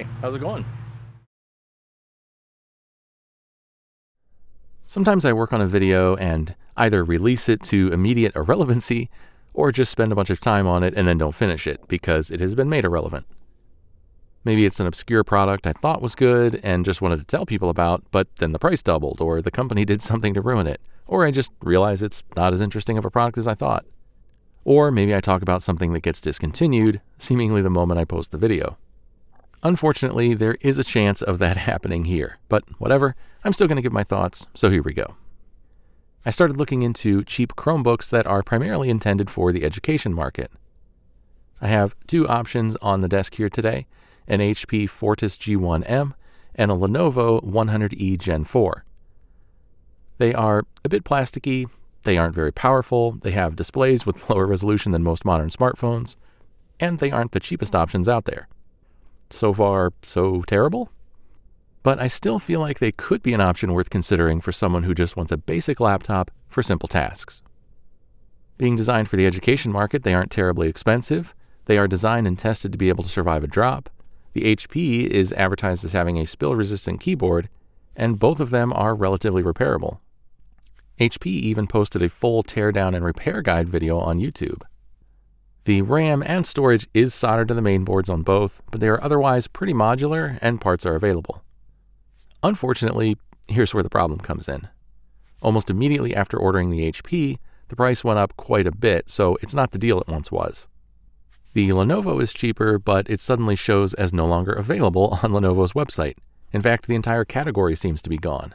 Hi, how's it going? Sometimes I work on a video and either release it to immediate irrelevancy or just spend a bunch of time on it and then don't finish it because it has been made irrelevant. Maybe it's an obscure product I thought was good and just wanted to tell people about, but then the price doubled or the company did something to ruin it, or I just realize it's not as interesting of a product as I thought. Or maybe I talk about something that gets discontinued, seemingly the moment I post the video. Unfortunately, there is a chance of that happening here, but whatever, I'm still going to give my thoughts, so here we go. I started looking into cheap Chromebooks that are primarily intended for the education market. I have two options on the desk here today, an HP Fortis G1m and a Lenovo 100e Gen 4. They are a bit plasticky, they aren't very powerful, they have displays with lower resolution than most modern smartphones, and they aren't the cheapest options out there. So far, so terrible? But I still feel like they could be an option worth considering for someone who just wants a basic laptop for simple tasks. Being designed for the education market, they aren't terribly expensive. They are designed and tested to be able to survive a drop. The HP is advertised as having a spill-resistant keyboard, and both of them are relatively repairable. HP even posted a full teardown and repair guide video on YouTube. The RAM and storage is soldered to the main boards on both, but they are otherwise pretty modular and parts are available. Unfortunately, here's where the problem comes in. Almost immediately after ordering the HP, the price went up quite a bit, so it's not the deal it once was. The Lenovo is cheaper, but it suddenly shows as no longer available on Lenovo's website. In fact, the entire category seems to be gone.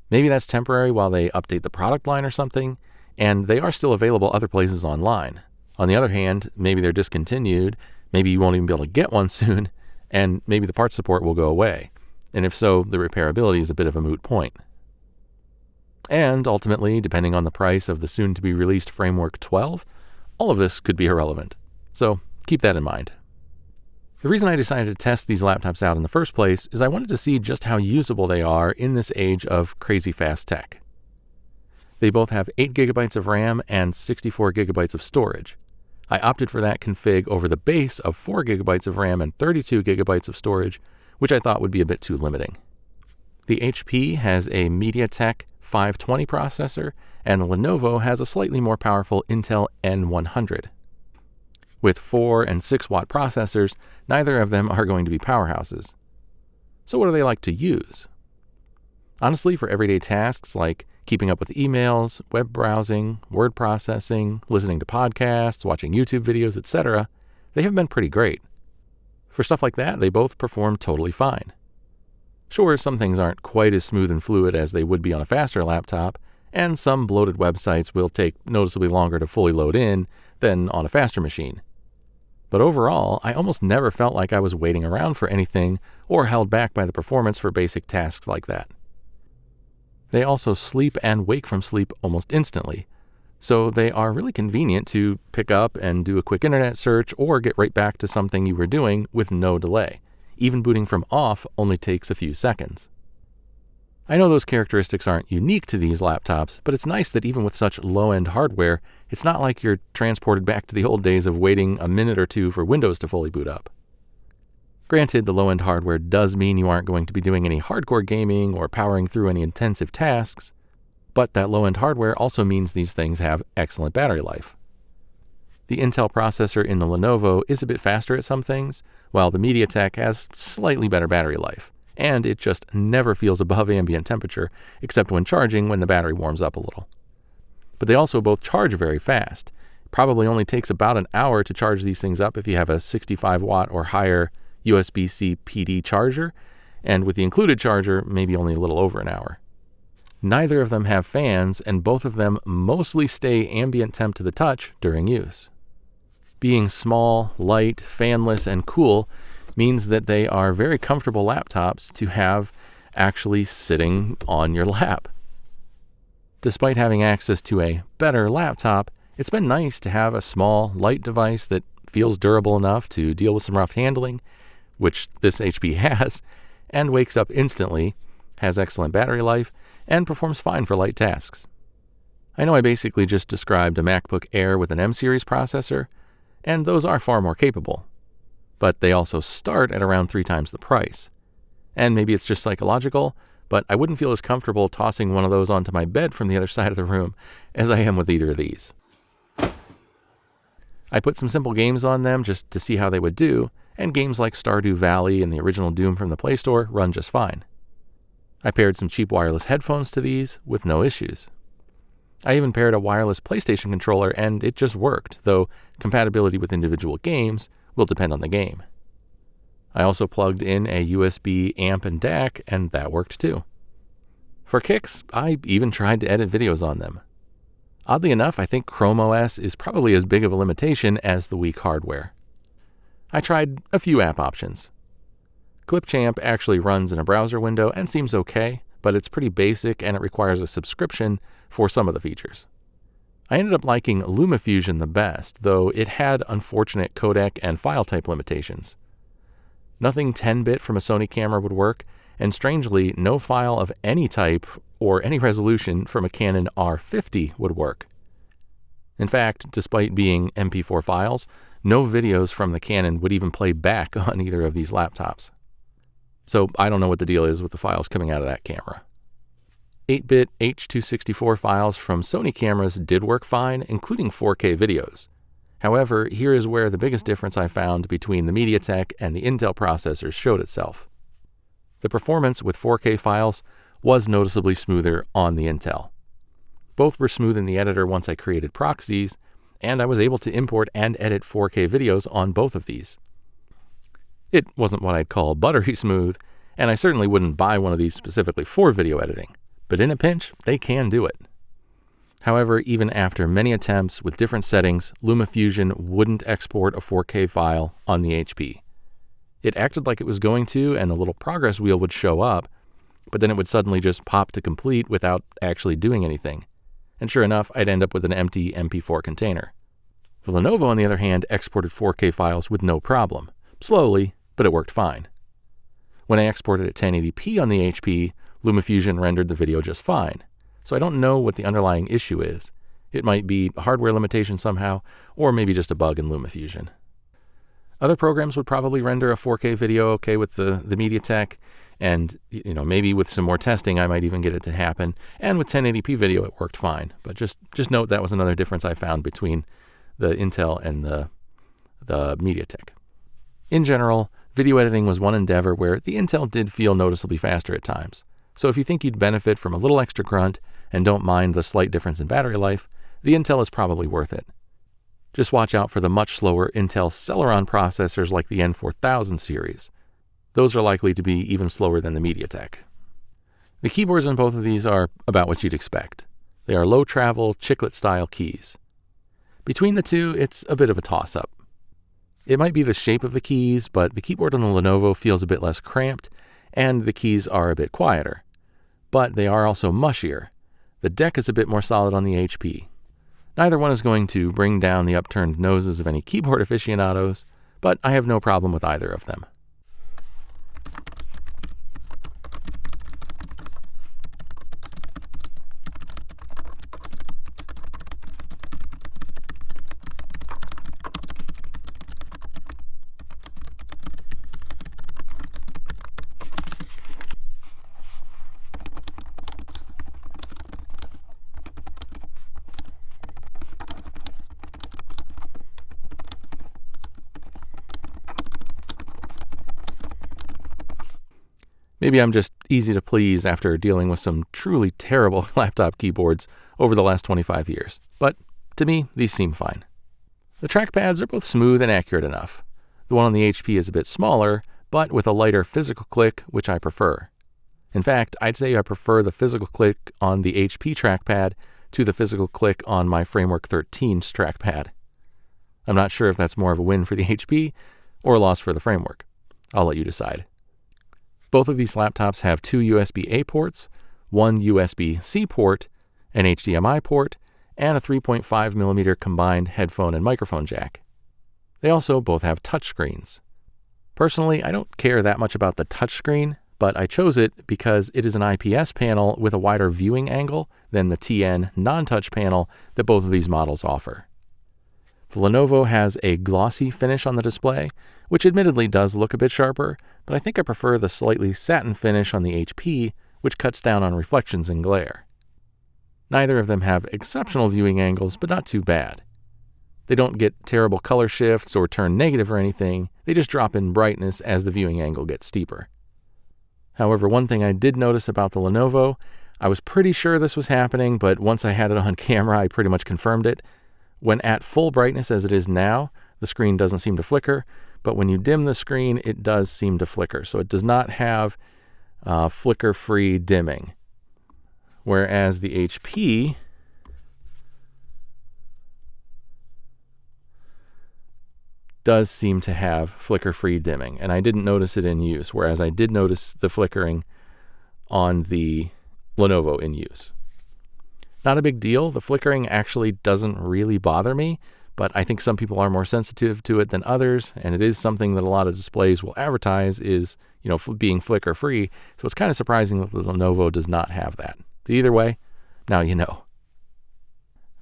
Maybe that's temporary while they update the product line or something, and they are still available other places online. On the other hand, maybe they're discontinued, maybe you won't even be able to get one soon, and maybe the part support will go away. And if so, the repairability is a bit of a moot point. And ultimately, depending on the price of the soon-to-be-released Framework 12, all of this could be irrelevant. So keep that in mind. The reason I decided to test these laptops out in the first place is I wanted to see just how usable they are in this age of crazy fast tech. They both have 8 GB of RAM and 64 GB of storage. I opted for that config over the base of 4 GB of RAM and 32 GB of storage, which I thought would be a bit too limiting. The HP has a MediaTek 520 processor, and the Lenovo has a slightly more powerful Intel N100. With 4 and 6 watt processors, neither of them are going to be powerhouses. So what do they like to use? Honestly, for everyday tasks like keeping up with emails, web browsing, word processing, listening to podcasts, watching YouTube videos, etc., they have been pretty great. For stuff like that, they both perform totally fine. Sure, some things aren't quite as smooth and fluid as they would be on a faster laptop, and some bloated websites will take noticeably longer to fully load in than on a faster machine. But overall, I almost never felt like I was waiting around for anything or held back by the performance for basic tasks like that. They also sleep and wake from sleep almost instantly, so they are really convenient to pick up and do a quick internet search or get right back to something you were doing with no delay. Even booting from off only takes a few seconds. I know those characteristics aren't unique to these laptops, but it's nice that even with such low-end hardware, it's not like you're transported back to the old days of waiting a minute or two for Windows to fully boot up. Granted, the low-end hardware does mean you aren't going to be doing any hardcore gaming or powering through any intensive tasks, but that low-end hardware also means these things have excellent battery life. The Intel processor in the Lenovo is a bit faster at some things, while the MediaTek has slightly better battery life, and it just never feels above ambient temperature, except when charging when the battery warms up a little. But they also both charge very fast. It probably only takes about an hour to charge these things up if you have a 65 watt or higher USB-C PD charger, and with the included charger, maybe only a little over an hour. Neither of them have fans, and both of them mostly stay ambient temp to the touch during use. Being small, light, fanless, and cool means that they are very comfortable laptops to have actually sitting on your lap. Despite having access to a better laptop, it's been nice to have a small, light device that feels durable enough to deal with some rough handling, which this HP has, and wakes up instantly, has excellent battery life, and performs fine for light tasks. I know I basically just described a MacBook Air with an M-series processor, and those are far more capable. but they also start at around 3 times the price. And maybe it's just psychological, but I wouldn't feel as comfortable tossing one of those onto my bed from the other side of the room as I am with either of these. I put some simple games on them just to see how they would do, and games like Stardew Valley and the original Doom from the Play Store run just fine. I paired some cheap wireless headphones to these with no issues. I even paired a wireless PlayStation controller and it just worked, though compatibility with individual games will depend on the game. I also plugged in a USB amp and DAC, and that worked too. For kicks, I even tried to edit videos on them. Oddly enough, I think Chrome OS is probably as big of a limitation as the weak hardware. I tried a few app options. Clipchamp actually runs in a browser window and seems okay, but it's pretty basic and it requires a subscription for some of the features. I ended up liking LumaFusion the best, though it had unfortunate codec and file type limitations. Nothing 10-bit from a Sony camera would work, and strangely, no file of any type or any resolution from a Canon R50 would work. In fact, despite being MP4 files, no videos from the Canon would even play back on either of these laptops. So I don't know what the deal is with the files coming out of that camera. 8-bit H.264 files from Sony cameras did work fine, including 4K videos. However, here is where the biggest difference I found between the MediaTek and the Intel processors showed itself. The performance with 4K files was noticeably smoother on the Intel. Both were smooth in the editor once I created proxies, and I was able to import and edit 4K videos on both of these. It wasn't what I'd call buttery smooth, and I certainly wouldn't buy one of these specifically for video editing, but in a pinch, they can do it. However, even after many attempts with different settings, LumaFusion wouldn't export a 4K file on the HP. It acted like it was going to, and a little progress wheel would show up, but then it would suddenly just pop to complete without actually doing anything. And sure enough, I'd end up with an empty MP4 container. The Lenovo, on the other hand, exported 4K files with no problem. Slowly, but it worked fine. When I exported at 1080p on the HP, LumaFusion rendered the video just fine. So I don't know what the underlying issue is. It might be a hardware limitation somehow, or maybe just a bug in LumaFusion. Other programs would probably render a 4K video okay with the MediaTek, and maybe with some more testing I might even get it to happen. And with 1080p video it worked fine. But just note that was another difference I found between the Intel and the MediaTek. In general, video editing was one endeavor where the Intel did feel noticeably faster at times. So if you think you'd benefit from a little extra grunt and don't mind the slight difference in battery life, the Intel is probably worth it. Just watch out for the much slower Intel Celeron processors like the N4000 series. Those are likely to be even slower than the MediaTek. The keyboards on both of these are about what you'd expect. They are low-travel, chiclet-style keys. Between the two, it's a bit of a toss-up. It might be the shape of the keys, but the keyboard on the Lenovo feels a bit less cramped, and the keys are a bit quieter. But they are also mushier. The deck is a bit more solid on the HP. Neither one is going to bring down the upturned noses of any keyboard aficionados, but I have no problem with either of them. Maybe I'm just easy to please after dealing with some truly terrible laptop keyboards over the last 25 years, but to me, these seem fine. The trackpads are both smooth and accurate enough. The one on the HP is a bit smaller, but with a lighter physical click, which I prefer. In fact, I'd say I prefer the physical click on the HP trackpad to the physical click on my Framework 13's trackpad. I'm not sure if that's more of a win for the HP or a loss for the Framework. I'll let you decide. Both of these laptops have 2 USB-A ports, 1 USB-C port, an HDMI port, and a 3.5mm combined headphone and microphone jack. They also both have touchscreens. Personally, I don't care that much about the touchscreen, but I chose it because it is an IPS panel with a wider viewing angle than the TN non-touch panel that both of these models offer. The Lenovo has a glossy finish on the display, which admittedly does look a bit sharper, but I think I prefer the slightly satin finish on the HP, which cuts down on reflections and glare. Neither of them have exceptional viewing angles, but not too bad. They don't get terrible color shifts or turn negative or anything, they just drop in brightness as the viewing angle gets steeper. However, one thing I did notice about the Lenovo, I was pretty sure this was happening, but once I had it on camera, I pretty much confirmed it. When at full brightness as it is now, the screen doesn't seem to flicker, but when you dim the screen, it does seem to flicker. So it does not have flicker-free dimming. Whereas the HP does seem to have flicker-free dimming, and I didn't notice it in use, whereas I did notice the flickering on the Lenovo in use. Not a big deal. The flickering actually doesn't really bother me, but I think some people are more sensitive to it than others, and it is something that a lot of displays will advertise is, being flicker-free, so it's kind of surprising that the Lenovo does not have that. But either way, now you know.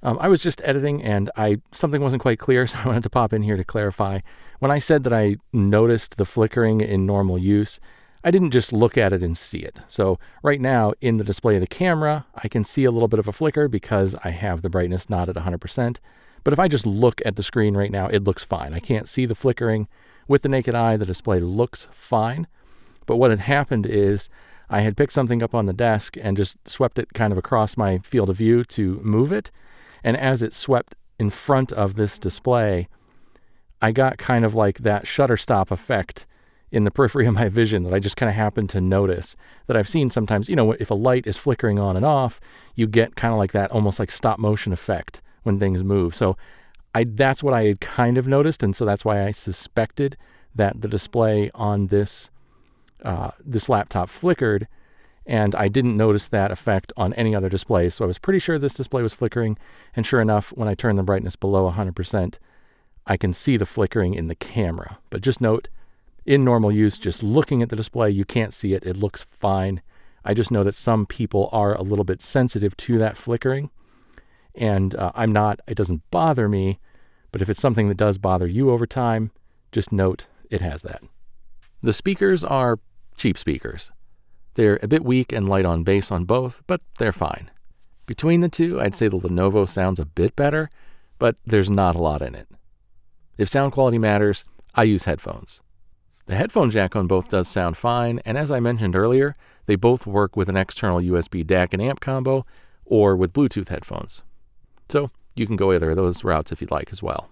I was just editing and something wasn't quite clear, so I wanted to pop in here to clarify. When I said that I noticed the flickering in normal use, I didn't just look at it and see it. So right now in the display of the camera, I can see a little bit of a flicker because I have the brightness not at 100%. But if I just look at the screen right now, it looks fine. I can't see the flickering. With the naked eye, the display looks fine. But what had happened is I had picked something up on the desk and just swept it kind of across my field of view to move it. And as it swept in front of this display, I got kind of like that shutter stop effect in the periphery of my vision that I just kind of happened to notice that I've seen sometimes. If a light is flickering on and off, you get kind of like that almost like stop motion effect when things move. So that's what I had kind of noticed, and so that's why I suspected that the display on this laptop flickered, and I didn't notice that effect on any other displays. So I was pretty sure this display was flickering, and sure enough, when I turn the brightness below 100%, I can see the flickering in the camera. But just note, in normal use, just looking at the display, you can't see it. It looks fine. I just know that some people are a little bit sensitive to that flickering, and I'm not. It doesn't bother me, but if it's something that does bother you over time, just note it has that. The speakers are cheap speakers. They're a bit weak and light on bass on both, but they're fine. Between the two, I'd say the Lenovo sounds a bit better, but there's not a lot in it. If sound quality matters, I use headphones. The headphone jack on both does sound fine, and as I mentioned earlier, they both work with an external USB DAC and amp combo, or with Bluetooth headphones. So you can go either of those routes if you'd like as well.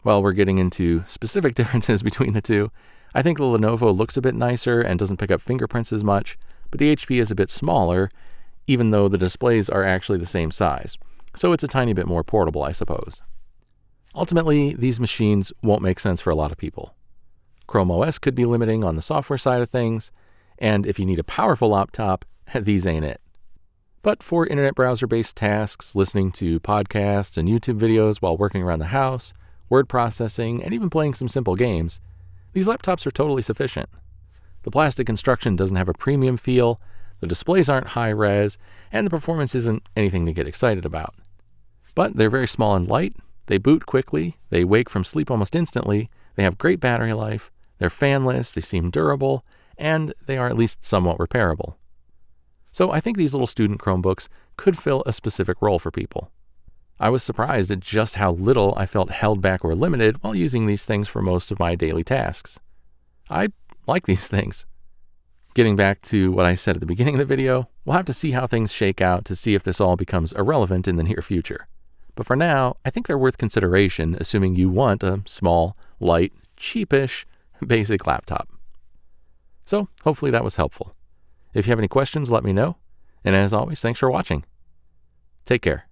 While we're getting into specific differences between the two, I think the Lenovo looks a bit nicer and doesn't pick up fingerprints as much, but the HP is a bit smaller, even though the displays are actually the same size. So it's a tiny bit more portable, I suppose. Ultimately, these machines won't make sense for a lot of people. Chrome OS could be limiting on the software side of things, and if you need a powerful laptop, these ain't it. But for internet browser-based tasks, listening to podcasts and YouTube videos while working around the house, word processing, and even playing some simple games, these laptops are totally sufficient. The plastic construction doesn't have a premium feel, the displays aren't high-res, and the performance isn't anything to get excited about. But they're very small and light, they boot quickly, they wake from sleep almost instantly, they have great battery life, they're fanless, they seem durable, and they are at least somewhat repairable. So I think these little student Chromebooks could fill a specific role for people. I was surprised at just how little I felt held back or limited while using these things for most of my daily tasks. I like these things. Getting back to what I said at the beginning of the video, we'll have to see how things shake out to see if this all becomes irrelevant in the near future. But for now, I think they're worth consideration, assuming you want a small, light, cheapish, basic laptop. So hopefully that was helpful. If you have any questions, let me know. And as always, thanks for watching. Take care.